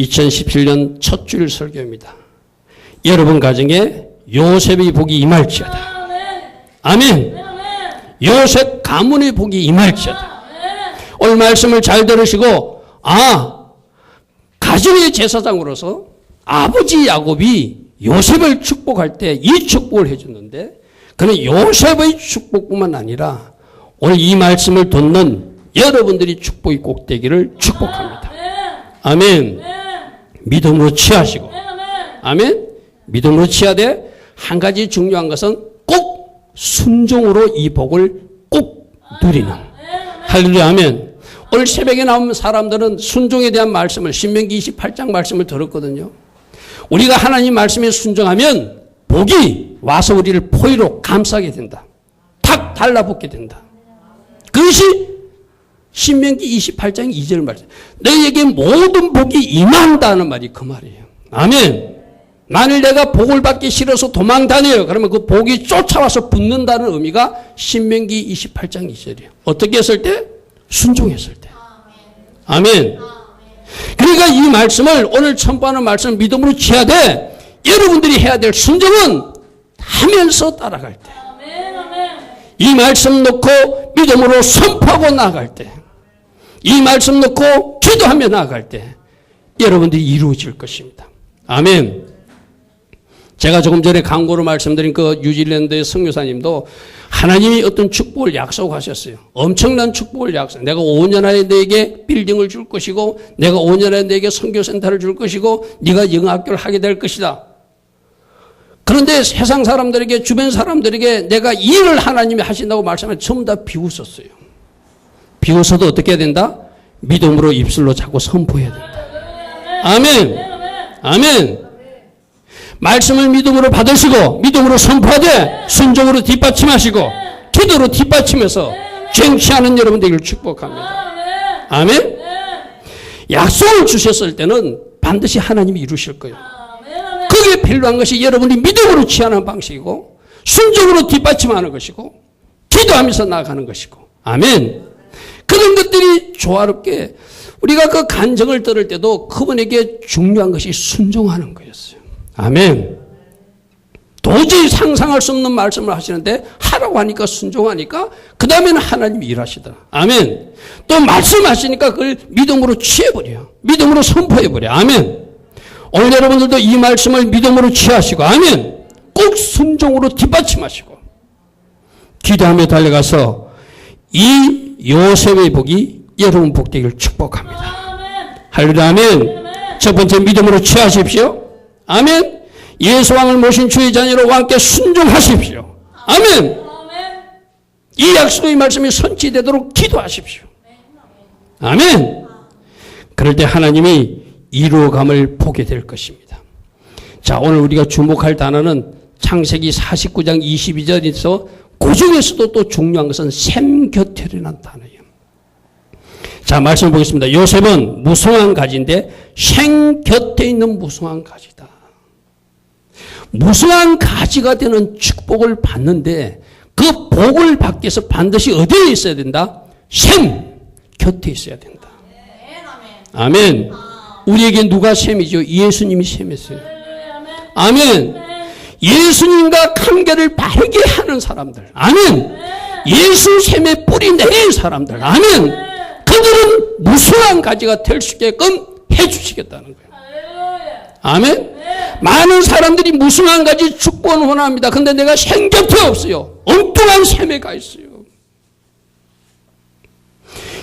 2017년 첫 주일 설교입니다. 여러분 가정에 요셉의 복이 임할지어다. 아멘. 요셉 가문의 복이 임할지어다. 오늘 말씀을 잘 들으시고, 가정의 제사장으로서 아버지 야곱이 요셉을 축복할 때 이 축복을 해줬는데, 그는 요셉의 축복뿐만 아니라 오늘 이 말씀을 듣는 여러분들이 축복이 꼭 되기를 축복합니다. 아멘. 믿음으로 취하시고, 아멘. 믿음으로 취하되 한 가지 중요한 것은 꼭 순종으로 이 복을 꼭 누리는. 할렐루야. 아멘. 오늘 새벽에 나온 사람들은 순종에 대한 말씀을, 신명기 28장 말씀을 들었거든요. 우리가 하나님 말씀에 순종하면 복이 와서 우리를 포위로 감싸게 된다. 탁 달라붙게 된다. 그것이 신명기 28장 2절 말씀. 너희에게 모든 복이 임한다는 말이 그 말이에요. 아멘. 만일 내가 복을 받기 싫어서 도망 다녀요. 그러면 그 복이 쫓아와서 붙는다는 의미가 신명기 28장 2절이에요. 어떻게 했을 때? 순종했을 때. 아멘. 그러니까 이 말씀을 오늘 선포하는 말씀을 믿음으로 취하되 여러분들이 해야 될 순종은 하면서 따라갈 때. 이 말씀 놓고 믿음으로 선포하고 나아갈 때. 이 말씀 놓고 기도하며 나아갈 때 여러분들이 이루어질 것입니다. 아멘. 제가 조금 전에 광고로 말씀드린 그 뉴질랜드의 선교사님도 하나님이 어떤 축복을 약속하셨어요. 엄청난 축복을 약속. 내가 5년 안에 너에게 빌딩을 줄 것이고, 내가 5년 안에 너에게 선교센터를 줄 것이고, 네가 영어학교를 하게 될 것이다. 그런데 세상 사람들에게, 주변 사람들에게 내가 일을 하나님이 하신다고 말씀하면 전부 다 비웃었어요. 비웃어도 어떻게 해야 된다? 믿음으로 입술로 자꾸 선포해야 된다. 아멘. 아멘. 말씀을 믿음으로 받으시고 믿음으로 선포하되 순종으로 뒷받침하시고 기도로 뒷받침해서 쟁취하는 여러분 되기를 축복합니다. 아멘. 약속을 주셨을 때는 반드시 하나님이 이루실 거예요. 그게 필요한 것이 여러분이 믿음으로 취하는 방식이고 순종으로 뒷받침하는 것이고 기도하면서 나아가는 것이고. 아멘. 그런 것들이 조화롭게 우리가 그 간증을 들을 때도 그분에게 중요한 것이 순종하는 거였어요. 아멘. 도저히 상상할 수 없는 말씀을 하시는데 하라고 하니까 순종하니까 그 다음에는 하나님이 일하시더라. 아멘. 또 말씀하시니까 그걸 믿음으로 취해버려요. 믿음으로 선포해버려요. 아멘. 오늘 여러분들도 이 말씀을 믿음으로 취하시고 아멘. 꼭 순종으로 뒷받침하시고 기도하며 달려가서 이 요셉의 복이 여러분 복되기를 축복합니다. 할렐루야. 아멘. 첫 번째 믿음으로 취하십시오. 아멘. 예수왕을 모신 주의 자녀로 왕께 순종하십시오. 아멘. 이 약속의 말씀이 선취되도록 기도하십시오. 아멘. 그럴 때 하나님이 이루어감을 보게 될 것입니다. 자, 오늘 우리가 주목할 단어는 창세기 49장 22절에서 그 중에서도 또 중요한 것은 샘 곁에라는 단어예요. 자, 말씀 보겠습니다. 요셉은 무성한 가지인데 생 곁에 있는 무성한 가지다. 무성한 가지가 되는 축복을 받는데 그 복을 받기 위해서 반드시 어디에 있어야 된다? 샘 곁에 있어야 된다. 아멘. 우리에게 누가 샘이죠? 예수님이 샘이었어요. 아멘. 예수님과 관계를 바르게 하는 사람들. 아멘. 예수 샘에 뿌리 내린 사람들. 아멘. 그들은 무성한 가지가 될 수 있게끔 해주시겠다는 거예요. 아멘. 많은 사람들이 무성한 가지 축복을 원합니다. 근데 내가 샘 곁에 없어요. 엉뚱한 샘에 가 있어요.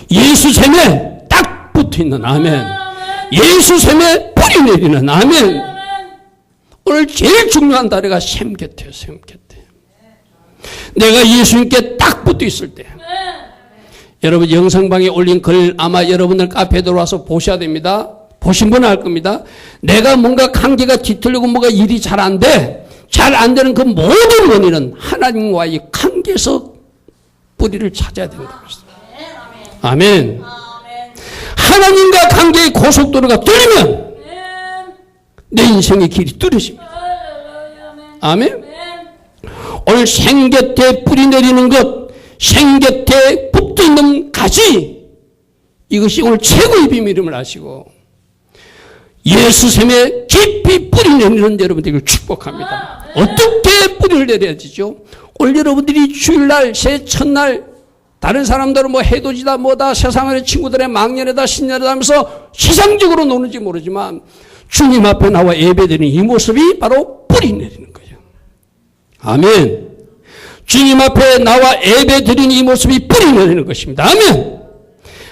예수 샘에 딱 붙어 있는. 아멘. 예수 샘에 뿌리 내리는. 아멘. 오늘 제일 중요한 단어가 샘 곁에요. 샘 곁에. 내가 예수님께 딱 붙어 있을 때. 여러분 영상방에 올린 글 아마 여러분들 카페에 들어와서 보셔야 됩니다. 보신 분은 알 겁니다. 내가 뭔가 관계가 뒤틀리고 뭐가 일이 잘 안 돼. 잘 안 되는 그 모든 원인은 하나님과의 관계에서 뿌리를 찾아야 되는 것입니다. 아멘. 하나님과 관계의 고속도로가 뚫리면 내 인생의 길이 뚫어집니다. 아멘. 오늘 생 곁에 뿌리 내리는 것, 생 곁에 붙어있는 가지, 이것이 오늘 최고의 비밀임을 아시고 예수샘에 깊이 뿌리 내리는 여러분들을 축복합니다. 어떻게 뿌리를 내려야 되죠? 오늘 여러분들이 주일날, 새 첫날, 다른 사람들은 뭐 해돋이다 뭐다 세상의 친구들의 망년에다 신년에다 하면서 세상적으로 노는지 모르지만 주님 앞에 나와 예배드리는 이 모습이 바로 뿌리 내리는 거예요. 아멘. 주님 앞에 나와 예배드리는 이 모습이 뿌리 내리는 것입니다. 아멘.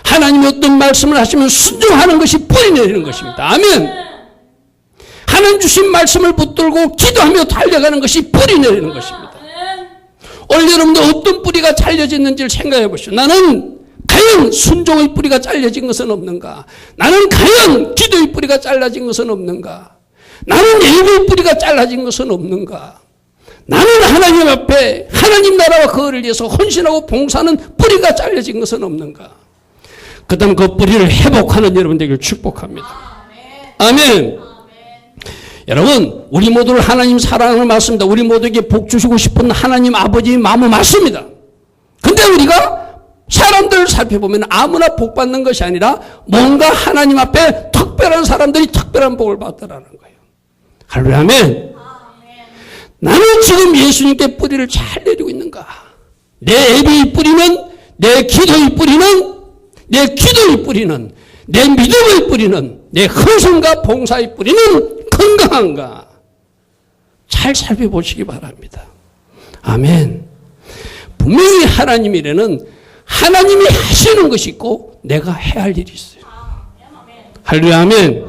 하나님이 어떤 말씀을 하시면 순종하는 것이 뿌리 내리는 것입니다. 아멘. 하나님 주신 말씀을 붙들고 기도하며 달려가는 것이 뿌리 내리는 것입니다. 오늘 여러분들 어떤 뿌리가 잘려졌는지를 생각해 보시오. 나는 과연 순종의 뿌리가 잘려진 것은 없는가? 나는 과연 기도의 뿌리가 잘라진 것은 없는가? 나는 예배의 뿌리가 잘라진 것은 없는가? 나는 하나님 앞에 하나님 나라와 그거를 위해서 헌신하고 봉사하는 뿌리가 잘려진 것은 없는가? 그 다음 그 뿌리를 회복하는 여러분들에게 축복합니다. 아멘. 여러분, 우리 모두를 하나님 사랑을 맞습니다. 우리 모두에게 복 주시고 싶은 하나님 아버지의 마음은 맞습니다. 근데 우리가 사람들을 살펴보면 아무나 복 받는 것이 아니라 뭔가 하나님 앞에 특별한 사람들이 특별한 복을 받더라는 거예요. 할렐루야. 아멘. 나는 지금 예수님께 뿌리를 잘 내리고 있는가? 내 예배의 뿌리는, 내 기도의 뿌리는, 내 기도의 뿌리는, 내 믿음의 뿌리는, 내 헌신과 봉사의 뿌리는 건강한가? 잘 살펴보시기 바랍니다. 아멘. 분명히 하나님 일에는 하나님이 하시는 것이 있고 내가 해야 할 일이 있어요. 할렐루야. 아멘.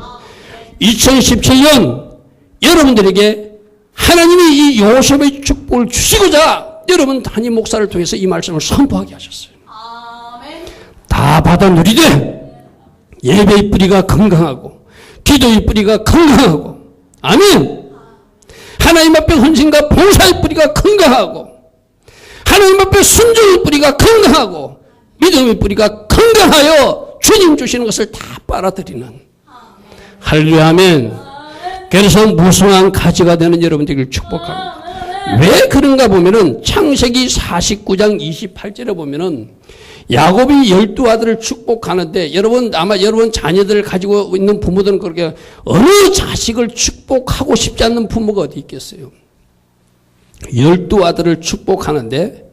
2017년 여러분들에게 하나님이 이 요셉의 축복을 주시고자 여러분 담임 목사를 통해서 이 말씀을 선포하게 하셨어요. 다 받아 누리되 예배의 뿌리가 건강하고 기도의 뿌리가 건강하고 아멘. 하나님 앞에 헌신과 봉사의 뿌리가 건강하고 하나님 앞에 순종의 뿌리가 건강하고 믿음의 뿌리가 건강하여 주님 주시는 것을 다 빨아들이는 할렐루야. 아멘. 그래서 무성한 가지가 되는 여러분들을 축복합니다. 왜 그런가 보면은 창세기 49장 28절에 보면은 야곱이 12아들을 축복하는데 여러분 아마 여러분 자녀들을 가지고 있는 부모들은 그렇게 어느 자식을 축복하고 싶지 않는 부모가 어디 있겠어요. 12아들을 축복하는데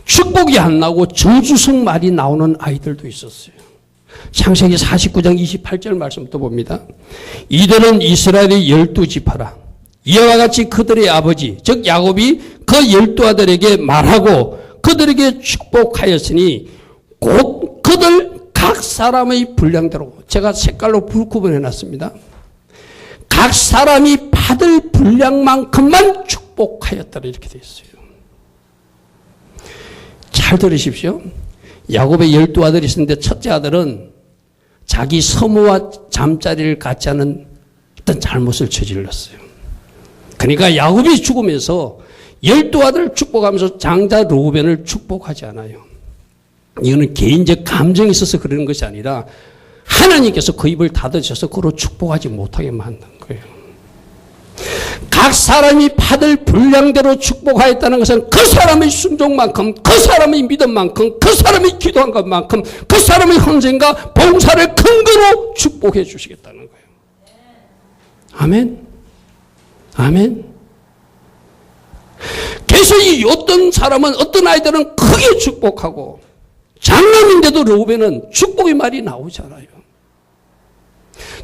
축복이 안 나오고 저주성 말이 나오는 아이들도 있었어요. 창세기 49장 28절 말씀부터 봅니다. 이들은 이스라엘의 12지파라. 이와 같이 그들의 아버지 즉 야곱이 그 12아들에게 말하고 그들에게 축복하였으니 곧 그들 각 사람의 분량대로 제가 색깔로 구분해 놨습니다. 각 사람이 받을 분량만큼만 축복하였다라 이렇게 되어 있어요. 잘 들으십시오. 야곱의 12아들이 있었는데 첫째 아들은 자기 서모와 잠자리를 갖지 않은 어떤 잘못을 저질렀어요. 그러니까 야곱이 죽으면서 12아들을 축복하면서 장자 르우벤을 축복하지 않아요. 이거는 개인적 감정이 있어서 그러는 것이 아니라 하나님께서 그 입을 닫으셔서 그로 축복하지 못하게 만든 거예요. 각 사람이 받을 분량대로 축복하였다는 것은 그 사람의 순종만큼, 그 사람의 믿음만큼, 그 사람의 기도한 것만큼, 그 사람의 헌신과 봉사를 근거로 축복해 주시겠다는 거예요. 아멘. 아멘. 그래서 이 어떤 사람은 어떤 아이들은 크게 축복하고 장남인데도 르우벤은 축복의 말이 나오잖아요.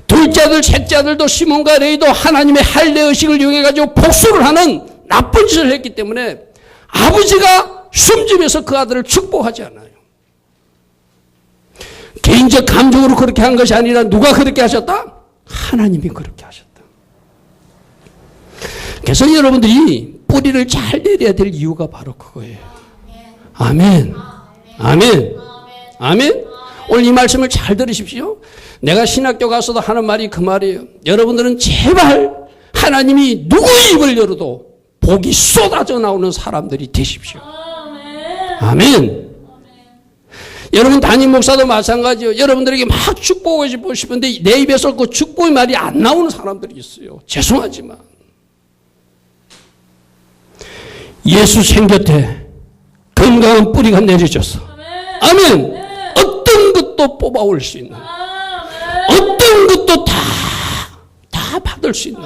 둘째 아들, 셋째 아들도 시몬과 레이도 하나님의 할례 의식을 이용해 가지고 복수를 하는 나쁜 짓을 했기 때문에 아버지가 숨집에서 그 아들을 축복하지 않아요. 개인적 감정으로 그렇게 한 것이 아니라 누가 그렇게 하셨다? 하나님이 그렇게 하셨다. 그래서 여러분들이 뿌리를 잘 내려야 될 이유가 바로 그거예요. 아멘. 아멘. 아멘. 오늘 이 말씀을 잘 들으십시오. 내가 신학교 가서도 하는 말이 그 말이에요. 여러분들은 제발 하나님이 누구의 입을 열어도 복이 쏟아져 나오는 사람들이 되십시오. 아멘. 여러분 담임 목사도 마찬가지예요. 여러분들에게 막 축복하고 싶은데 내 입에서 그 축복의 말이 안 나오는 사람들이 있어요. 죄송하지만 예수 생곁에 건강한 뿌리가 내려져서 아멘. 어떤 것도 뽑아올 수 있는 어떤 것도 다 될 수 있는.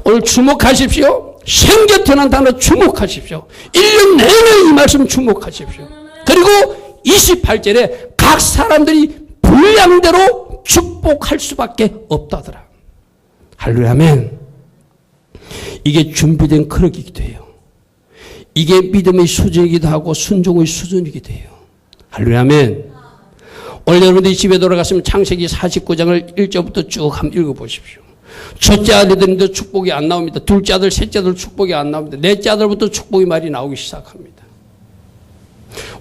오늘 주목하십시오. 생겨태어난 단어 주목하십시오. 1년 내내 이 말씀 주목하십시오. 그리고 28절에 각 사람들이 분량대로 축복할 수밖에 없다더라. 할렐루야 아멘. 이게 준비된 그릇이기도 해요. 이게 믿음의 수준이기도 하고 순종의 수준이기도 해요. 할렐루야 아멘. 오늘 여러분들이 집에 돌아갔으면 창세기 49장을 1절부터 쭉 한번 읽어보십시오. 첫째 아들들인데 축복이 안 나옵니다. 둘째 아들, 셋째 아들 축복이 안 나옵니다. 넷째 아들부터 축복의 말이 나오기 시작합니다.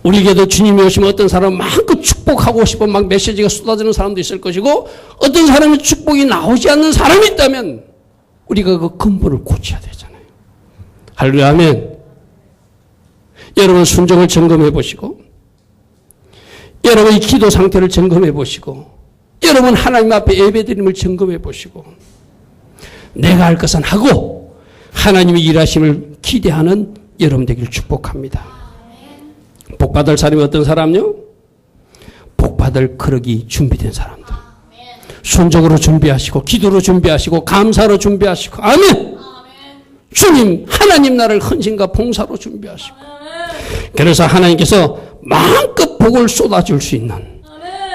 우리에게도 주님이 오시면 어떤 사람은 마음껏 축복하고 싶어 막 메시지가 쏟아지는 사람도 있을 것이고 어떤 사람은 축복이 나오지 않는 사람이 있다면 우리가 그 근본을 고쳐야 되잖아요. 할렐루야 아멘. 여러분 순종을 점검해 보시고 여러분의 기도 상태를 점검해 보시고 여러분 하나님 앞에 예배드림을 점검해 보시고 내가 할 것은 하고 하나님의 일하심을 기대하는 여러분 되기를 축복합니다. 복받을 사람이 어떤 사람요? 복받을 그릇이 준비된 사람들. 순종으로 준비하시고 기도로 준비하시고 감사로 준비하시고 아멘. 주님 하나님 나라를 헌신과 봉사로 준비하시고 그래서 하나님께서 마음껏 복을 쏟아줄 수 있는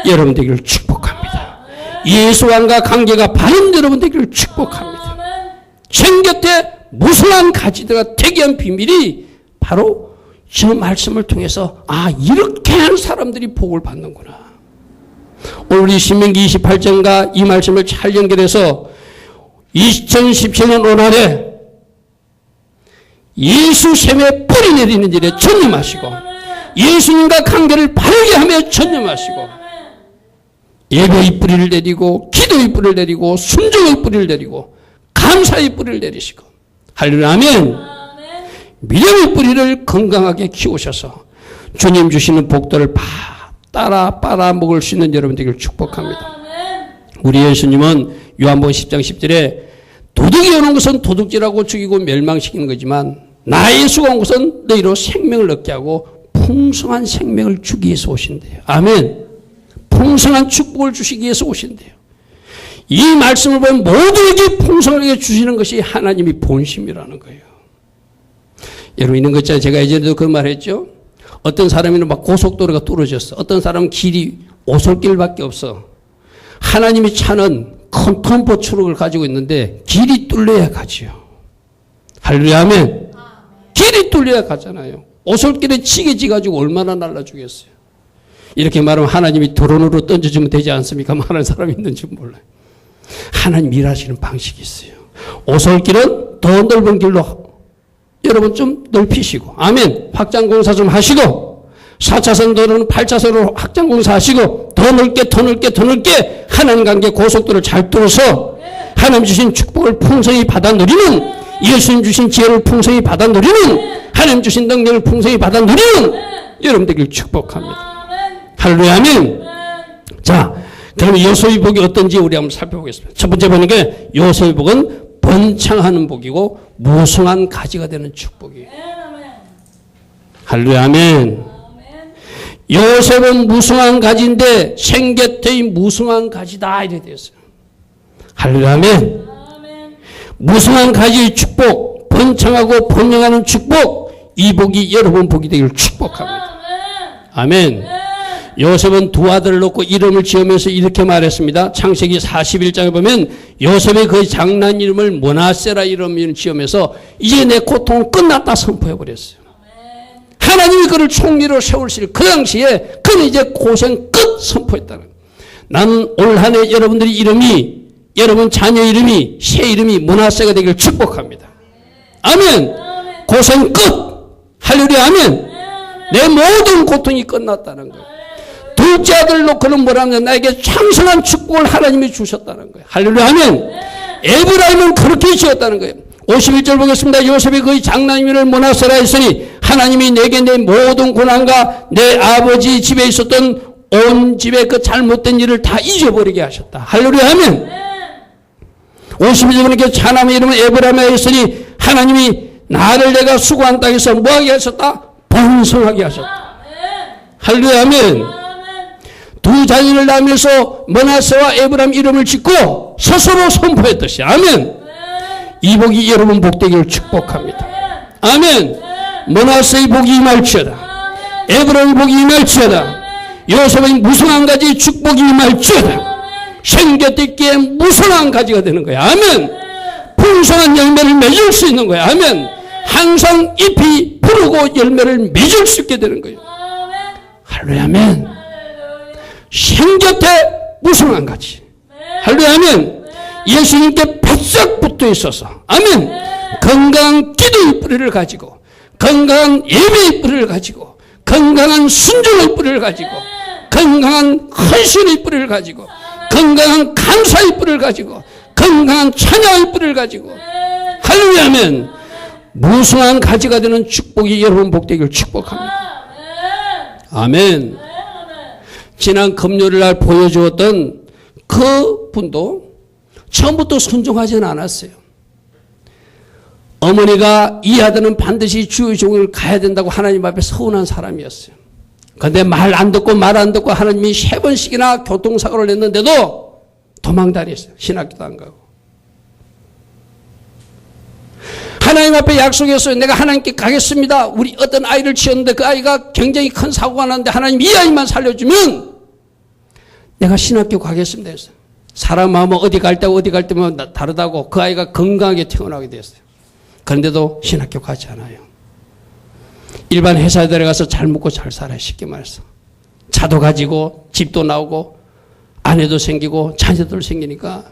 여러분 되기를 축복합니다. 예수왕과 관계가 바른 여러분 되기를 축복합니다. 생곁에 무수한 가지들과 대기한 비밀이 바로 저 말씀을 통해서 이렇게 한 사람들이 복을 받는구나. 오늘 우리 신명기 28장과 이 말씀을 잘 연결해서 2017년 5월에 예수 셈에 뿌리 내리는 일에 전념하시고 예수님과 관계를 바르게 하며 전념하시고 예배의 뿌리를 내리고 기도의 뿌리를 내리고 순종의 뿌리를 내리고 감사의 뿌리를 내리시고 할렐루야 아멘. 믿음의 뿌리를 건강하게 키우셔서 주님 주시는 복들을 따라 빨아먹을 수 있는 여러분 되기를 축복합니다. 우리 예수님은 요한복음 10장 10절에 도둑이 오는 것은 도둑질하고 죽이고 멸망시키는 거지만 나 예수가 온 것은 너희로 생명을 얻게 하고 풍성한 생명을 주기 위해서 오신대요. 아멘. 풍성한 축복을 주시기 위해서 오신대요. 이 말씀을 보면 모두에게 풍성하게 주시는 것이 하나님의 본심이라는 거예요. 여러분 있는 것 있잖아요. 제가 예전에도 그 말 했죠. 어떤 사람이는 막 고속도로가 뚫어졌어. 어떤 사람은 길이 오솔길밖에 없어. 하나님의 차는 큰 텀퍼 트럭을 가지고 있는데 길이 뚫려야 가지요. 할렐루야 아멘. 길이 뚫려야 가잖아요. 오솔길에 치게지 가지고 얼마나 날라주겠어요. 이렇게 말하면 하나님이 드론으로 던져주면 되지 않습니까? 말하는 사람이 있는지 몰라요. 하나님 일하시는 방식이 있어요. 오솔길은 더 넓은 길로 여러분 좀 넓히시고 아멘. 확장공사 좀 하시고 4차선 도로는 8차선으로 확장공사 하시고 더 넓게 하나님 관계 고속도로를 잘 뚫어서 하나님 주신 축복을 풍성히 받아 누리는 예수님 주신 지혜를 풍성히 받아 누리는 하나님 주신 능력을 풍성히 받아 누리는 여러분 되길 축복합니다. 할렐루야 아멘. 자, 그럼 요셉의 복이 어떤지 우리 한번 살펴보겠습니다. 첫 번째 보는 게 요셉의 복은 번창하는 복이고 무성한 가지가 되는 축복이에요. 할렐루야 아멘. 요셉은 무성한 가지인데 생get의 무성한 가지다 이래 되었어요. 할렐루야 아멘. 무성한 가지의 축복, 번창하고 번영하는 축복, 이 복이 여러분 복이 되기를 축복합니다. 아멘. 요셉은 두 아들을 놓고 이름을 지으면서 이렇게 말했습니다. 창세기 41장에 보면 요셉의 그 장난 이름을 므낫세라 이름을 지으면서 이제 내 고통은 끝났다 선포해버렸어요. 하나님이 그를 총리로 세우실 그 당시에 그는 이제 고생 끝 선포했다는 거예요. 나는 올 한 해 여러분들이 이름이 여러분 자녀 이름이 새 이름이 므낫세가 되기를 축복합니다. 아멘. 고생 끝. 할렐루야 아멘. 내 모든 고통이 끝났다는 거예요. 둘째 아들 놓고는 뭐라면 나에게 창성한 축복을 하나님이 주셨다는 거예요. 할렐루야 아멘. 에브라임은 그렇게 지었다는 거예요. 51절 보겠습니다. 요셉이 그의 장남이를 므낫세라 했으니 하나님이 내게 내 모든 고난과 내 아버지 집에 있었던 온 집의 그 잘못된 일을 다 잊어버리게 하셨다. 할렐루야 아멘. 51절 보니까 자남의 이름은 에브라임이라 했으니 하나님이 나를 내가 수고한 땅에서 뭐하게 하셨다? 번성하게 하셨다. 할렐루야 아멘. 두 자녀를 낳으면서 머나세와 에브람 이름을 짓고 스스로 선포했듯이. 아멘. 이 복이 여러분 복되기를 축복합니다. 아멘. 머나세의 복이 임할지어다. 에브람의 복이 임할지어다. 요셉의 무성한 가지 축복이 임할지어다. 생겼기에 무성한 가지가 되는 거야. 아멘. 풍성한 열매를 맺을 수 있는 거야. 아멘. 항상 잎이 푸르고 열매를 맺을 수 있게 되는 거예요. 할렐루야. 아멘. 생곁에 무성한 가지. 할렐루야. 아멘. 예수님께 바싹 붙어 있어서. 아멘. 건강한 기도의 뿌리를 가지고, 건강한 예배의 뿌리를 가지고, 건강한 순종의 뿌리를 가지고, 건강한 헌신의 뿌리를 가지고, 건강한 감사의 뿌리를 가지고, 건강한 찬양의 뿌리를 가지고. 할렐루야. 아멘. 무성한 가지가 되는 축복이 여러분 복되기를 축복합니다. 아멘. 지난 금요일 날 보여주었던 그 분도 처음부터 순종하지는 않았어요. 어머니가 이 아들은 반드시 주의 종을 가야 된다고 하나님 앞에 서운한 사람이었어요. 그런데 말 안 듣고 하나님이 3번씩이나 교통사고를 냈는데도 도망다녔어요. 신학교도 안 가고. 하나님 앞에 약속했어요. 내가 하나님께 가겠습니다. 우리 어떤 아이를 치었는데 그 아이가 굉장히 큰 사고가 났는데 하나님 이 아이만 살려주면 내가 신학교 가겠습니다 했어요. 사람 마음은 어디 갈 때면 다르다고 그 아이가 건강하게 태어나게 됐어요. 그런데도 신학교 가지 않아요. 일반 회사에 들어가서 잘 먹고 잘 살아요. 쉽게 말해서. 차도 가지고 집도 나오고 아내도 생기고 자녀들 생기니까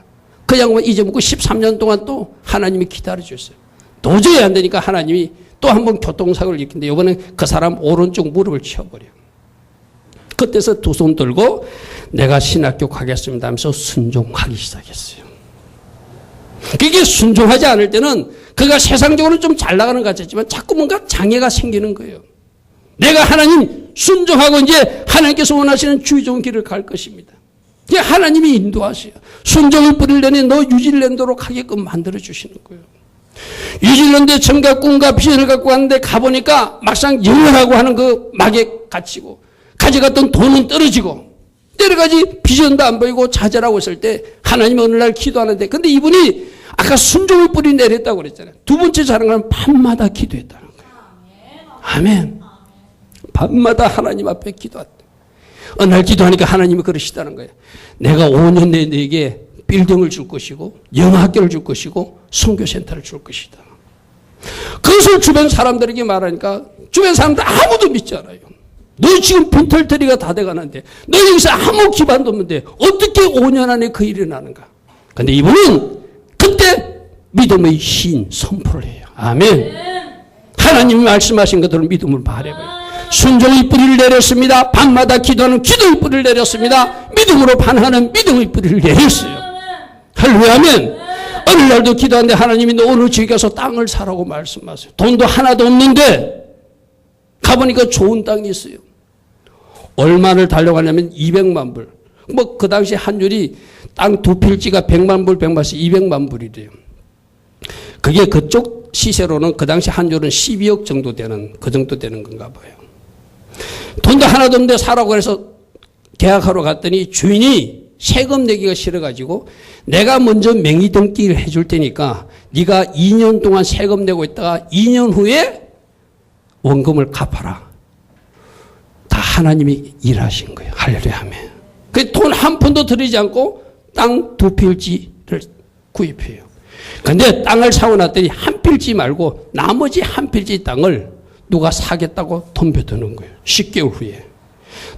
그 양반 잊어먹고 13년 동안 또 하나님이 기다려주셨어요. 도저히 안 되니까 하나님이 또 한 번 교통사고를 일으키는데 이번엔 그 사람 오른쪽 무릎을 치워버려요. 그때서 두 손 들고 내가 신학교 가겠습니다 하면서 순종하기 시작했어요. 그게 순종하지 않을 때는 그가 세상적으로 좀 잘 나가는 것 같았지만 자꾸 뭔가 장애가 생기는 거예요. 내가 하나님 순종하고 이제 하나님께서 원하시는 주의 좋은 길을 갈 것입니다. 그게 하나님이 인도하세요. 순종의 뿌리를 내니 너 뉴질랜드로 가게끔 만들어주시는 거예요. 뉴질랜드에 점과 꿈과 비전을 갖고 갔는데 가보니까 막상 영어라고 하는 그 막에 갇히고 가져갔던 돈은 떨어지고 여러 가지 비전도 안 보이고 좌절하고 있을 때 하나님이 어느 날 기도하는데 근데 이분이 아까 순종의 뿌리 내렸다고 그랬잖아요. 두 번째 자랑은 밤마다 기도했다는 거예요. 아멘. 밤마다 하나님 앞에 기도했다. 어느 날 기도하니까 하나님이 그러시다는 거예요. 내가 5년 내에 너에게 빌딩을 줄 것이고 영어학교를 줄 것이고 선교센터를 줄 것이다. 그것을 주변 사람들에게 말하니까 주변 사람들 아무도 믿지 않아요. 너 지금 빈털터리가 다 돼가는데 너 여기서 아무 기반도 없는데 어떻게 5년 안에 그 일이 나는가. 그런데 이분은 그때 믿음의 신 선포를 해요. 아멘. 하나님이 말씀하신 것들을 믿음을 발해봐요. 순종의 뿌리를 내렸습니다. 밤마다 기도하는 기도의 뿌리를 내렸습니다. 믿음으로 반하는 믿음의 뿌리를 내렸어요. 할렐루야. 아멘. 어느 날도 기도하는데 하나님이 너 오늘 저기 가서 땅을 사라고 말씀하세요. 돈도 하나도 없는데 가보니까 좋은 땅이 있어요. 얼마를 달려가냐면 200만 불. 뭐 그 당시 환율이 땅 두 필지가 100만 불, 100만씩 200만 불이래요. 그게 그쪽 시세로는 그 당시 환율은 12억 정도 되는 그 정도 되는 건가 봐요. 돈도 하나도 없는데 사라고 해서 계약하러 갔더니 주인이 세금 내기가 싫어가지고 내가 먼저 명의 등기를 해줄 테니까 네가 2년 동안 세금 내고 있다가 2년 후에 원금을 갚아라. 다 하나님이 일하신 거예요. 할렐루야. 아멘. 그 돈 한 푼도 들이지 않고 땅 두 필지를 구입해요. 그런데 땅을 사고 났더니 한 필지 말고 나머지 한 필지 땅을 누가 사겠다고 덤벼드는 거예요. 10개월 후에.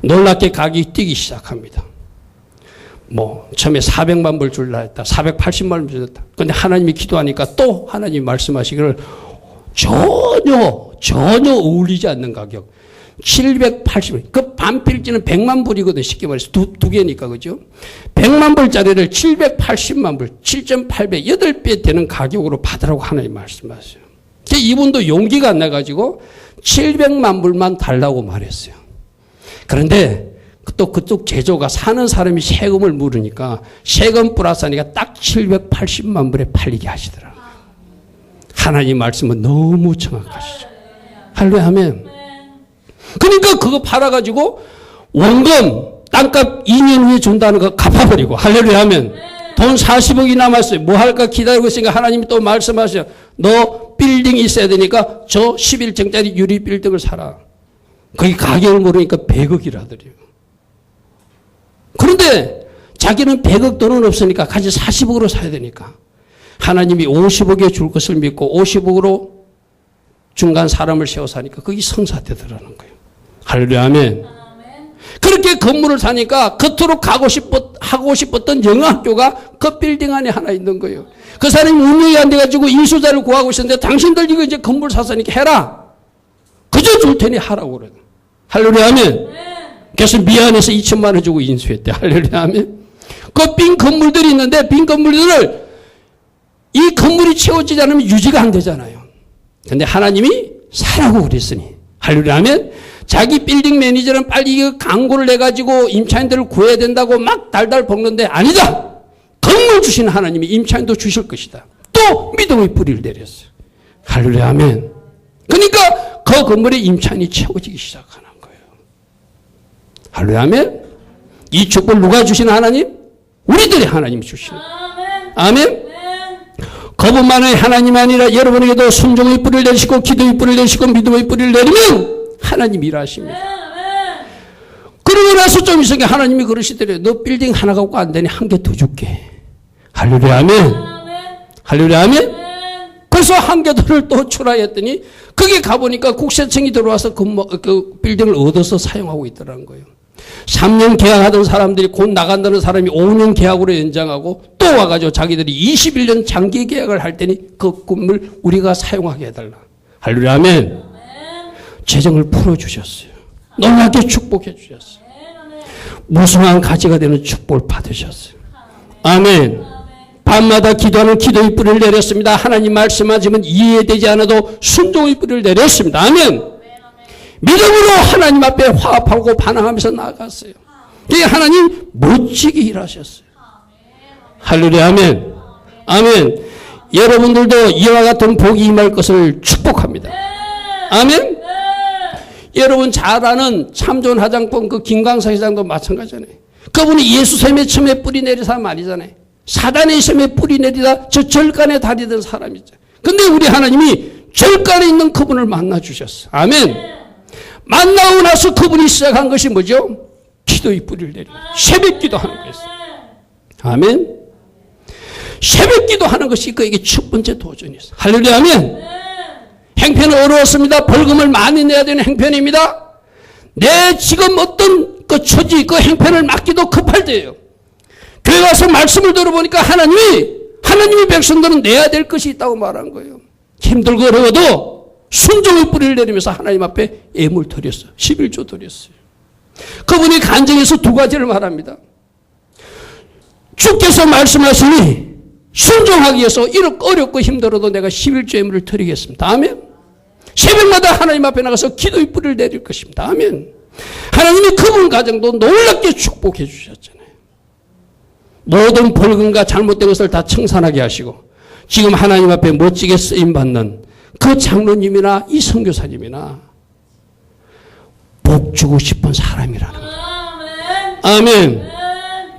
놀랍게 가격이 뛰기 시작합니다. 뭐 처음에 400만 불 줄라 했다. 480만 불 줬다. 그런데 하나님이 기도하니까 또 하나님이 말씀하시기를 전혀 어울리지 않는 가격. 780불. 그 반필지는 100만 불이거든. 쉽게 말해서 두 개니까 그죠? 100만 불짜리를 780만 불, 7.8배, 8배 되는 가격으로 받으라고 하나님 말씀하세요. 이분도 용기가 안 나가지고 700만 불만 달라고 말했어요. 그런데 또 그쪽 제조가 사는 사람이 세금을 물으니까 세금 플러스하니까 딱 780만 불에 팔리게 하시더라고요. 하나님 말씀은 너무 정확하시죠. 할렐루야. 아멘. 그러니까 그거 팔아가지고 원금 땅값 2년 후에 준다는 거 갚아버리고 할렐루야 하면 돈 40억이 남았어요. 뭐 할까 기다리고 있으니까 하나님이 또 말씀하셔요. 너 빌딩이 있어야 되니까 저 11층짜리 유리 빌딩을 사라. 거기 가격을 모르니까 100억이라더래요. 그런데 자기는 100억 돈은 없으니까 같이 40억으로 사야 되니까 하나님이 50억에 줄 것을 믿고 50억으로 중간 사람을 세워서 하니까 거기 성사되더라는 거예요. 할렐루야 아멘. 그렇게 건물을 사니까 겉으로 하고 싶었던 영어학교가 그 빌딩 안에 하나 있는 거예요. 그 사람이 운영이 안 돼가지고 인수자를 구하고 있었는데 당신들 이거 이제 건물 샀으니까 해라. 그저 줄 테니 하라고 그래요. 할렐루야 아멘. 그래서 미안해서 2천만 원 주고 인수했대. 할렐루야 아멘. 그 빈 건물들이 있는데 빈 건물들을 이 건물이 채워지지 않으면 유지가 안 되잖아요. 근데 하나님이 사라고 그랬으니 할렐루야 하면 자기 빌딩 매니저는 빨리 이거 광고를 내가지고 임차인들을 구해야 된다고 막 달달 볶는데 아니다. 건물 주신 하나님이 임차인도 주실 것이다. 또 믿음의 뿌리를 내렸어요. 할렐루야 아멘. 그러니까 그 건물에 임차인이 채워지기 시작하는 거예요. 할렐루야 아멘. 이 축복을 누가 주신 하나님? 우리들이 하나님이 주시는 거예요. 아멘. 그뿐만이 하나님 아니라 여러분에게도 순종의 뿌리를 내리시고 기도의 뿌리를 내리시고 믿음의 뿌리를 내리면 하나님이 일하십니다. 그러고 나서 좀 있으니까 하나님이 그러시더래요. 너 빌딩 하나 갖고 안 되니 한 개 더 줄게. 할렐루야 아멘. 할렐루야 아멘. 그래서 한 개 더를 또 출하했더니 거기 가보니까 국세청이 들어와서 그 빌딩을 얻어서 사용하고 있더라는 거예요. 3년 계약하던 사람들이 곧 나간다는 사람이 5년 계약으로 연장하고 또 와가지고 자기들이 21년 장기 계약을 할 테니 그 건물 우리가 사용하게 해달라. 할렐루야 아멘. 재정을 풀어주셨어요. 놀랍게 축복해 주셨어요. 무성한 가지가 되는 축복을 받으셨어요. 아멘. 밤마다 기도하는 기도의 뿌리를 내렸습니다. 하나님 말씀하시면 이해되지 않아도 순종의 뿌리를 내렸습니다. 아멘. 믿음으로 하나님 앞에 화합하고 반항하면서 나아갔어요. 이 하나님 멋지게 일하셨어요. 할렐루야 아멘. 아멘. 여러분들도 이와 같은 복이 임할 것을 축복합니다. 아멘. 여러분 잘 아는 참좋은 화장품 그 김광석 회장도 마찬가지잖아요. 그분이 예수샘에 처음에 뿌리 내린 사람 아니잖아요. 사단의 샘에 뿌리 내리다 저 절간에 다니던 사람이죠. 근데 우리 하나님이 절간에 있는 그분을 만나 주셨어요. 아멘. 만나고 나서 그분이 시작한 것이 뭐죠? 기도의 뿌리를 내리고 새벽 기도하는 거였어요. 아멘. 새벽 기도하는 것이 그에게 첫 번째 도전이었어요. 할렐루야 아멘. 행편은 어려웠습니다. 벌금을 많이 내야 되는 행편입니다. 내 지금 어떤 그 처지 그 행편을 맡기도 급할 때예요. 교회 와서 말씀을 들어보니까 하나님의 백성들은 내야 될 것이 있다고 말한 거예요. 힘들고 어려워도 순종의 뿌리를 내리면서 하나님 앞에 예물 드렸어요. 11조 드렸어요. 그분이 간증에서 두 가지를 말합니다. 주께서 말씀하시니 순종하기 위해서 이렇게 어렵고 힘들어도 내가 11조 예물을 드리겠습니다. 아멘. 새벽마다 하나님 앞에 나가서 기도의 뿌리를 내릴 것입니다. 아멘. 하나님이 그분 가정도 놀랍게 축복해 주셨잖아요. 모든 벌금과 잘못된 것을 다 청산하게 하시고 지금 하나님 앞에 멋지게 쓰임받는 그 장로님이나 이 선교사님이나 복 주고 싶은 사람이라는 거예요. 아멘.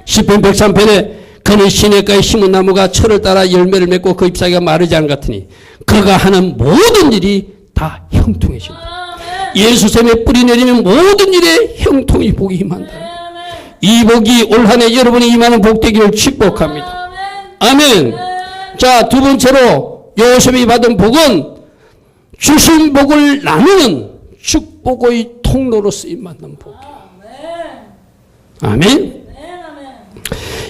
시편 103편에 그는 시냇가에 심은 나무가 철을 따라 열매를 맺고 그 잎사귀가 마르지 않은 것 같으니 그가 하는 모든 일이 다 형통해진다. 예수샘에 뿌리 내리면 모든 일에 형통이 복이 임한다. 이 복이 올 한 해 여러분이 임하는 복되기를 축복합니다. 아멘. 자, 두 번째로 요셉이 받은 복은 주신 복을 나누는 축복의 통로로 쓰임받는 복이에요. 아멘.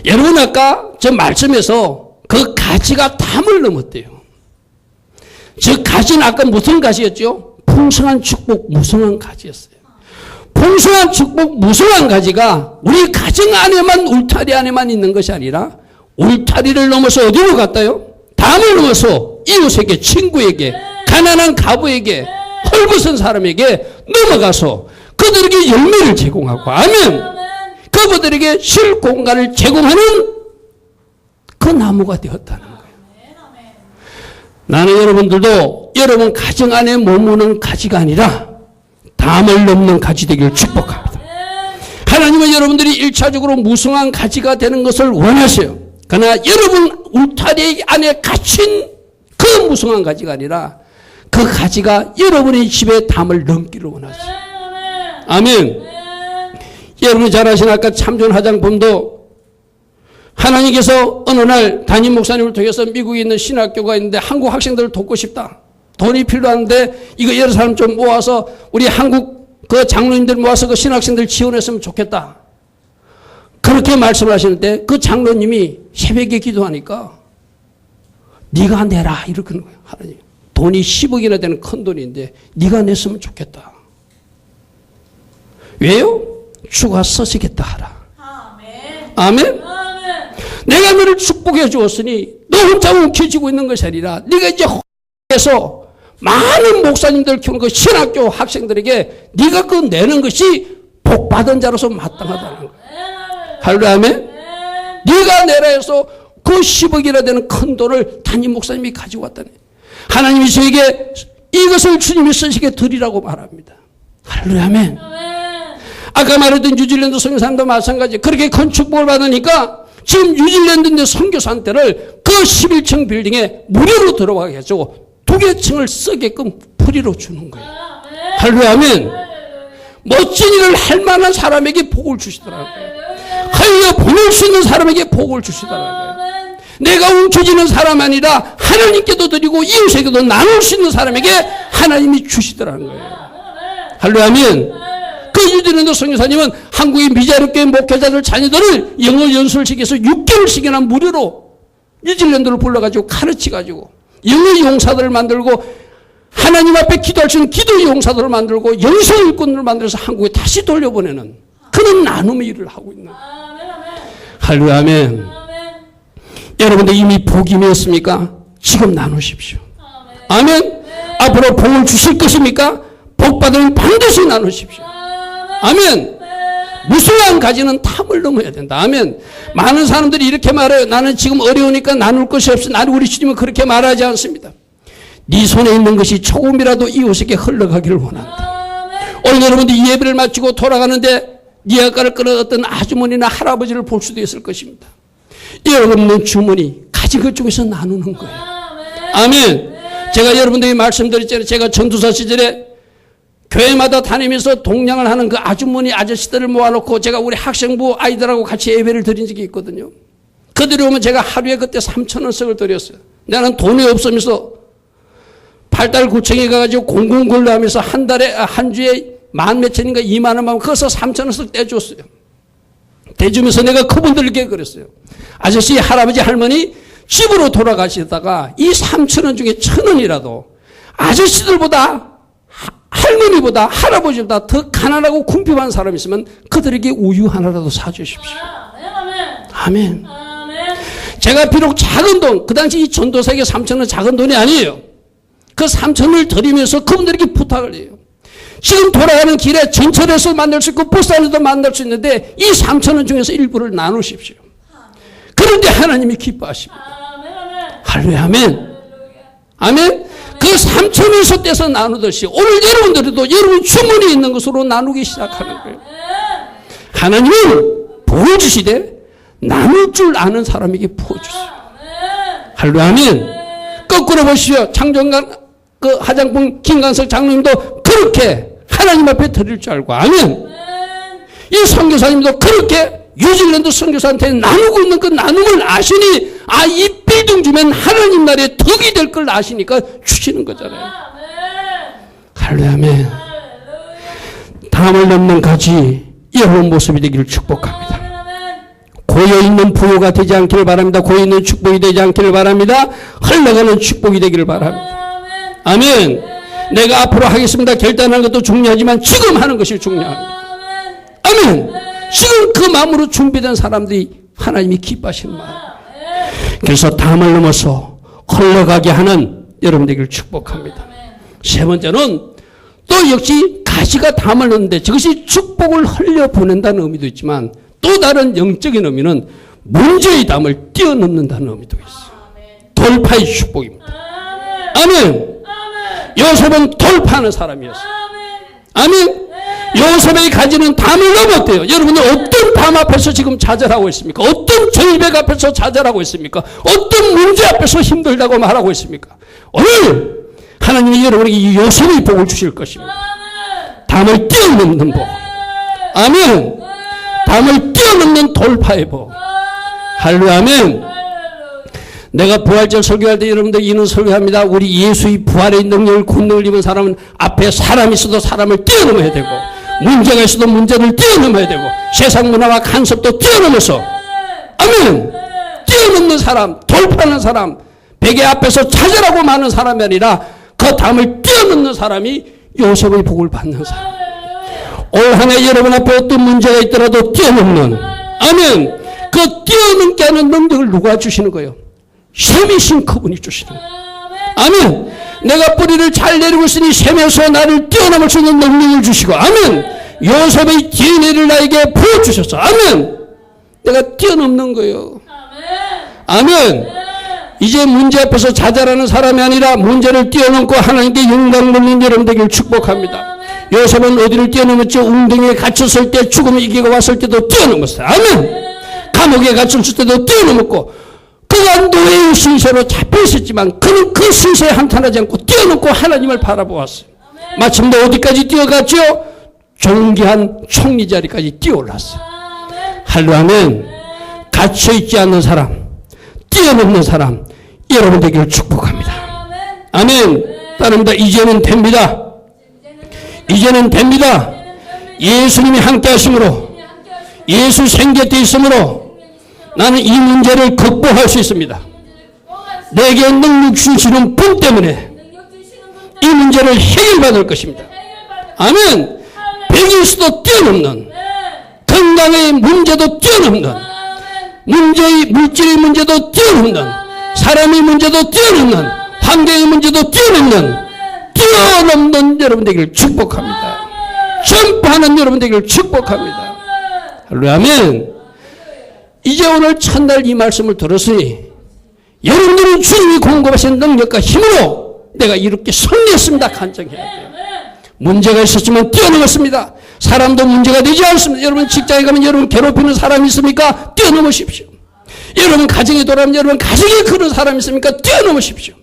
여러분 아까 저 말씀에서 그 가지가 담을 넘었대요. 저 가지는 아까 무슨 가지였죠? 풍성한 축복, 무성한 가지였어요. 풍성한 축복, 무성한 가지가 우리 가정 안에만 울타리 안에만 있는 것이 아니라 울타리를 넘어서 어디로 갔다요? 담을 넘어서 이웃에게, 친구에게, 가난한 가부에게, 헐벗은 사람에게 넘어가서 그들에게 열매를 제공하고 아멘. 그분들에게 쉴 공간을 제공하는 그 나무가 되었다는 거예요. 나는 여러분들도 여러분 가정 안에 머무는 가지가 아니라 담을 넘는 가지 되기를 축복합니다. 하나님은 여러분들이 1차적으로 무성한 가지가 되는 것을 원하세요. 그러나 여러분 울타리 안에 갇힌 그 무성한 가지가 아니라 그 가지가 여러분의 집에 담을 넘기를 원하세요. 아멘. 여러분이 잘 아시는 아까 참전 화장품도 하나님께서 어느 날 담임 목사님을 통해서 미국에 있는 신학교가 있는데 한국 학생들을 돕고 싶다. 돈이 필요한데 이거 여러 사람 좀 모아서 우리 한국 그 장로님들 모아서 그 신학생들 지원했으면 좋겠다. 그렇게 말씀하시는데 그 장로님이 새벽에 기도하니까 네가 내라 이렇게 하는 거예요. 하나님. 돈이 10억이나 되는 큰 돈인데 네가 냈으면 좋겠다. 왜요? 주가 쓰시겠다 하라. 아멘. 아멘. 내가 너를 축복해 주었으니 너 혼자 움켜쥐고 있는 것이 아니라 네가 이제 해서 많은 목사님들 키우는 그 신학교 학생들에게 네가 그 내는 것이 복받은 자로서 마땅하다는 거예요. 할렐루야. 아멘. 네가 내라 해서 그 10억이나 되는 큰 돈을 담임 목사님이 가지고 왔다네. 하나님이 저에게 이것을 주님이 쓰시게 드리라고 말합니다. 할렐루야. 아멘. 아까 말했던 뉴질랜드 선교사님도 마찬가지. 그렇게 큰 축복을 받으니까 지금 뉴질랜드 선교사한테를 그 11층 빌딩에 무료로 들어가게 해주고 2개 층을 쓰게끔 프리로 주는 거예요. 할렐루야. 아멘. 멋진 일을 할 만한 사람에게 복을 주시더라고요. 할렐루야. 보낼 수 있는 사람에게 복을 주시더라고요. 내가 움켜쥐는 사람 아니라 하나님께도 드리고 이웃에게도 나눌 수 있는 사람에게 하나님이 주시더라는 거예요. 할렐루야. 아멘. 그 뉴질랜드 선교사님은 한국의 미자립교회 목회자들 자녀들을 영어 연수를 시켜서 6개월씩이나 무료로 뉴질랜드를 불러가지고 가르치가지고 영어 용사들을 만들고 하나님 앞에 기도할 수 있는 기도 용사들을 만들고 영성 일꾼들을 만들어서 한국에 다시 돌려보내는 그런 나눔의 일을 하고 있는 거예요. 할렐루야. 아멘. 여러분들 이미 복이 었습니까? 지금 나누십시오. 아멘. 앞으로 복을 주실 것입니까? 복 받으면 반드시 나누십시오. 아멘. 무수한 가지는 탐을 넘어야 된다. 아멘. 많은 사람들이 이렇게 말해요. 나는 지금 어려우니까 나눌 것이 없어. 나는 우리 주님은 그렇게 말하지 않습니다. 네 손에 있는 것이 조금이라도 이웃에게 흘러가기를 원한다. 오늘 여러분들이 이 예배를 마치고 돌아가는데 네 아까를 끌어 어떤 아주머니나 할아버지를 볼 수도 있을 것입니다. 여러분은 주머니 가진 것 중에서 나누는 거예요. 아멘. 제가 여러분들이 말씀드렸잖아요. 제가 전도사 시절에 교회마다 다니면서 동냥을 하는 그 아주머니 아저씨들을 모아놓고 제가 우리 학생부 아이들하고 같이 예배를 드린 적이 있거든요. 그들이 오면 제가 하루에 그때 3,000원씩을 드렸어요. 나는 돈이 없으면서 발달구청에 가가지고 공공근로 하면서 한 달에, 한 주에 10,000몇천인가 20,000원만 그것서 3,000원씩 떼줬어요. 대주면서 내가 그분들에게 그랬어요. 아저씨, 할아버지, 할머니 집으로 돌아가시다가 이 3,000원 중에 1,000원이라도 아저씨들보다 할머니보다 할아버지보다 더 가난하고 궁핍한 사람이 있으면 그들에게 우유 하나라도 사주십시오. 아멘. 제가 비록 작은 돈, 그 당시 이 전도사에게 3,000원 작은 돈이 아니에요. 그 3,000원을 드리면서 그분들에게 부탁을 해요. 지금 돌아가는 길에 전철에서 만날 수 있고 버스 안에도 만날 수 있는데 이 3,000원 중에서 일부를 나누십시오. 그런데 하나님이 기뻐하십니다. 할렐루야. 아멘. 아멘. 그 3,000원에서 떼서 나누듯이 오늘 여러분들도 여러분 주머니에 있는 것으로 나누기 시작하는 거예요. 하나님은 복을 주시되 나눌 줄 아는 사람에게 부어주세요. 할렐루야. 아멘. 거꾸로 보시죠. 창정관 그 화장품 김강석 장로님도 그렇게 하나님 앞에 드릴 줄 알고 아멘. 이 선교사님도 그렇게 뉴질랜드 선교사한테 나누고 있는 그 나눔을 아시니 이 빌딩 주면 하나님 나라에 덕이 될 걸 아시니까 주시는 거잖아요. 할렐루야. 아멘. 담을 넘는 가지 여러분 모습이 되기를 축복합니다. 고여있는 부요가 되지 않기를 바랍니다. 고여있는 축복이 되지 않기를 바랍니다. 흘러가는 축복이 되기를 바랍니다. 아멘. 내가 앞으로 하겠습니다. 결단하는 것도 중요하지만 지금 하는 것이 중요합니다. 아멘. 지금 그 마음으로 준비된 사람들이 하나님이 기뻐하시는 마음. 그래서 담을 넘어서 흘러가게 하는 여러분 되기를 축복합니다. 세 번째는 또 역시 가시가 담을 넣는데 저것이 축복을 흘려보낸다는 의미도 있지만 또 다른 영적인 의미는 문제의 담을 뛰어넘는다는 의미도 있어요. 돌파의 축복입니다. 아멘. 요셉은 돌파하는 사람이었어요. 아멘. 요셉이 가지는 담을 넘었대요. 여러분들 어떤 담 앞에서 지금 좌절하고 있습니까? 어떤 절벽 앞에서 좌절하고 있습니까? 어떤 문제 앞에서 힘들다고 말하고 있습니까? 오늘 하나님이 여러분에게 이 요셉의 복을 주실 것입니다. 담을 뛰어넘는 복. 아멘. 담을 뛰어넘는 돌파의 복. 할렐루야. 아멘. 내가 부활절 설교할 때 여러분들 이는 설교합니다. 우리 예수의 부활의 능력을 권능을 입은 사람은 앞에 사람이 있어도 사람을 뛰어넘어야 되고 문제가 있어도 문제를 뛰어넘어야 되고 세상 문화와 간섭도 뛰어넘어서 아멘. 뛰어넘는 사람, 돌파하는 사람, 베개 앞에서 찾으라고 많은 사람이 아니라 그 담을 뛰어넘는 사람이 요셉의 복을 받는 사람. 올 한 해 여러분 앞에 어떤 문제가 있더라도 뛰어넘는 아멘. 그 뛰어넘게 하는 능력을 누가 주시는 거예요? 셈이신 그분이 주시는 거예요. 아멘. 내가 뿌리를 잘 내리고 있으니 셈에서 나를 뛰어넘을 수 있는 능력을 주시고 아멘. 요셉의 DNA를 나에게 부어주셨어. 아멘. 내가 뛰어넘는 거예요. 아멘. 이제 문제 앞에서 좌절하는 사람이 아니라 문제를 뛰어넘고 하나님께 영광 돌리는 여러분 되기를 축복합니다. 요셉은 어디를 뛰어넘었죠? 웅덩이에 갇혔을 때 죽음의 위기가 왔을 때도 뛰어넘었어요. 아멘. 감옥에 갇혔을 때도 뛰어넘었고 그가 노예의 신세로 잡혀 있었지만 그는 그 신세에 한탄하지 않고 뛰어넘고 하나님을 바라보았어요. 마침내 어디까지 뛰어갔죠? 존귀한 총리 자리까지 뛰어올랐어요. 할렐루야. 갇혀있지 않는 사람, 뛰어넘는 사람 여러분 되기를 축복합니다. 아멘. 따릅니다. 이제는 됩니다. 이제는 됩니다. 예수님이 함께 하심으로 예수 생겼대 있으므로 나는 이 문제를 극복할 수 있습니다. 내게 능력 주시는 분 때문에 이 문제를 해결받을 것입니다. 아멘. 백일수도 뛰어넘는 건강의 문제도 뛰어넘는 물질의 문제도 뛰어넘는 사람의 문제도 뛰어넘는 환경의 문제도 뛰어넘는 여러분 되기를 축복합니다. 전파하는 여러분 되기를 축복합니다. 할렐루야. 아멘. 이제 오늘 첫날 이 말씀을 들었으니 여러분들은 주님이 공급하신 능력과 힘으로 내가 이렇게 승리했습니다. 간증해야 돼요. 문제가 있었지만 뛰어넘었습니다. 사람도 문제가 되지 않습니다. 여러분 직장에 가면 여러분 괴롭히는 사람이 있습니까? 뛰어넘으십시오. 여러분 가정에 돌아오면 여러분 가정에 그런 사람이 있습니까? 뛰어넘으십시오.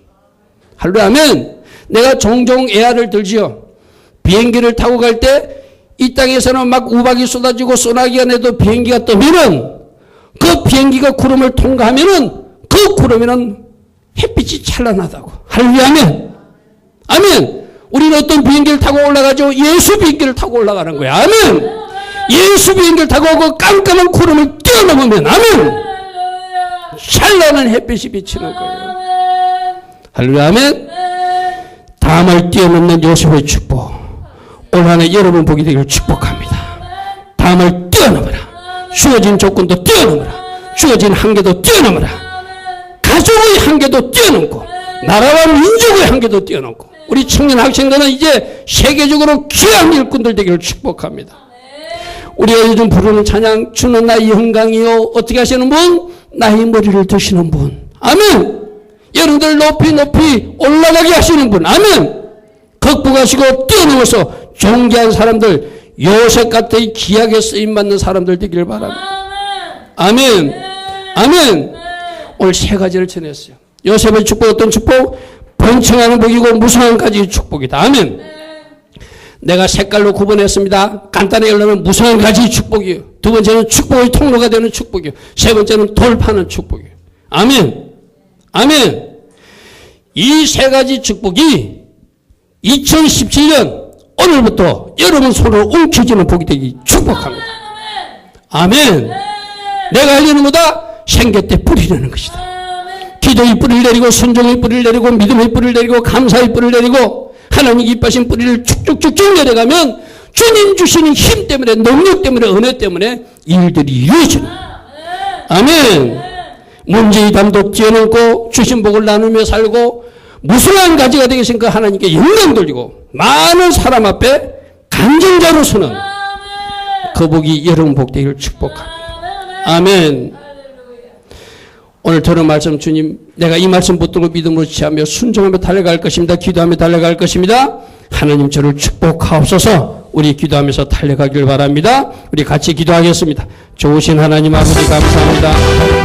할렐루야. 아멘. 내가 종종 애화를 들지요. 비행기를 타고 갈 때 이 땅에서는 막 우박이 쏟아지고 소나기가 내도 비행기가 뜨면은 그 비행기가 구름을 통과하면은 그 구름에는 햇빛이 찬란하다고. 할렐루야. 아멘. 아멘. 우리는 어떤 비행기를 타고 올라가죠? 예수 비행기를 타고 올라가는 거야. 아멘. 예수 비행기를 타고 그 깜깜한 구름을 뛰어넘으면 아멘. 찬란한 햇빛이 비치는 거예요. 할렐루야. 아멘. 담을 뛰어넘는 요셉의 축복. 올 한 해 여러분 보게 되기를 축복합니다. 담을 뛰어넘어라. 주어진 조건도 뛰어넘어라. 주어진 한계도 뛰어넘어라. 가족의 한계도 뛰어넘고 나라와 민족의 한계도 뛰어넘고 우리 청년 학생들은 이제 세계적으로 귀한 일꾼들 되기를 축복합니다. 우리가 요즘 부르는 찬양 주는 나의 영광이요 어떻게 하시는 분? 나의 머리를 드시는 분. 아멘. 여러분들 높이 높이 올라가게 하시는 분. 아멘. 극복하시고 뛰어넘어서 존귀한 사람들 요셉 같은 귀하게 쓰임받는 사람들 되기를 바랍니다. 아멘. 아멘. 오늘 세 가지를 전했어요. 요셉의 축복 어떤 축복? 번창하는 복이고 무성한까지 축복이다. 아멘. 내가 색깔로 구분했습니다. 간단하게 얘기하면 무성한 가지 축복이에요. 두 번째는 축복의 통로가 되는 축복이에요. 세 번째는 돌파하는 축복이에요. 아멘. 아멘. 이 세 가지 축복이 2017년 오늘부터 여러분 손으로 움켜쥐는 복이 되기 축복합니다. 아멘. 내가 하려는 거다 생계 때 뿌리려는 것이다. 기도의 뿌리를 내리고 순종의 뿌리를 내리고 믿음의 뿌리를 내리고 감사의 뿌리를 내리고 하나님 기뻐하신 뿌리를 쭉쭉쭉쭉 내려가면 주님 주시는 힘 때문에 능력 때문에 은혜 때문에 일들이 이루어지는 아멘. 문제의 담도 뛰어넘고 주신 복을 나누며 살고 무수한 가지가 되신 그 하나님께 영광 돌리고 많은 사람 앞에 간증자로서는 그 복이 여러분 복되기를 축복합니다. 아멘. 오늘 들은 말씀 주님 내가 이 말씀 붙들고 믿음으로 취하며 순종하며 달려갈 것입니다. 기도하며 달려갈 것입니다. 하나님 저를 축복하옵소서. 우리 기도하면서 달려가길 바랍니다. 우리 같이 기도하겠습니다. 좋으신 하나님 아버지 감사합니다.